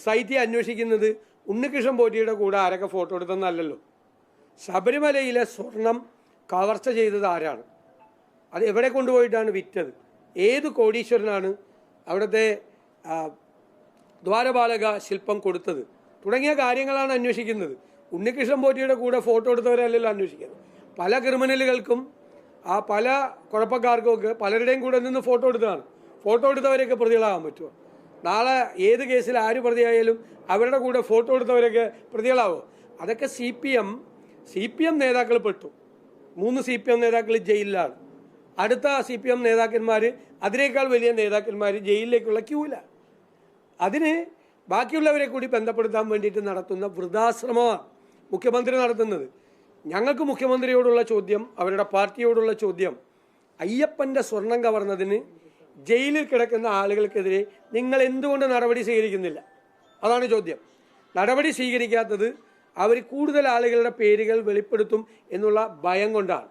SIT അന്വേഷിക്കുന്നത് ഉണ്ണികൃഷ്ണൻ പോറ്റിയുടെ കൂടെ ആരൊക്കെ ഫോട്ടോ എടുത്തെന്നല്ലല്ലോ. ശബരിമലയിലെ സ്വർണം കവർച്ച ചെയ്തത് ആരാണ്, അത് എവിടെ കൊണ്ടുപോയിട്ടാണ് വിറ്റത്, ഏത് കോടീശ്വരനാണ് അവിടുത്തെ ദ്വാരപാലക ശില്പം കൊടുത്തത് തുടങ്ങിയ കാര്യങ്ങളാണ് അന്വേഷിക്കുന്നത്. ഉണ്ണികൃഷ്ണൻ പോറ്റിയുടെ കൂടെ ഫോട്ടോ എടുത്തവരല്ലല്ലോ അന്വേഷിക്കുന്നത്. പല ക്രിമിനലുകൾക്കും പല കുഴപ്പക്കാർക്കുമൊക്കെ പലരുടെയും കൂടെ നിന്ന് ഫോട്ടോ എടുത്തതാണ്. ഫോട്ടോ എടുത്തവരെയൊക്കെ പ്രതികളാകാൻ പറ്റുമോ? നാളെ ഏത് കേസിൽ ആര് പ്രതിയായാലും അവരുടെ കൂടെ ഫോട്ടോ എടുത്തവരൊക്കെ പ്രതികളാവോ? അതൊക്കെ CPM നേതാക്കൾ പെട്ടു. 3 CPM നേതാക്കൾ ജയിലിലാണ്. അടുത്ത CPM നേതാക്കന്മാർ, അതിനേക്കാൾ വലിയ നേതാക്കന്മാർ ജയിലിലേക്കുള്ള ക്യൂവിലാണ്. അതിന് ബാക്കിയുള്ളവരെ കൂടി ബന്ധപ്പെടുത്താൻ വേണ്ടിയിട്ട് നടത്തുന്ന വൃഥാശ്രമമാണ് മുഖ്യമന്ത്രി നടത്തുന്നത്. ഞങ്ങൾക്ക് മുഖ്യമന്ത്രിയോടുള്ള ചോദ്യം, അവരുടെ പാർട്ടിയോടുള്ള ചോദ്യം, അയ്യപ്പൻ്റെ സ്വർണം കവർന്നതിന് ജയിലിൽ കിടക്കുന്ന ആളുകൾക്കെതിരെ നിങ്ങൾ എന്തുകൊണ്ട് നടപടി സ്വീകരിക്കുന്നില്ല? അതാണ് ചോദ്യം. നടപടി സ്വീകരിക്കാത്തത് അവർ കൂടുതൽ ആളുകളുടെ പേരുകൾ വെളിപ്പെടുത്തും എന്നുള്ള ഭയം കൊണ്ടാണ്.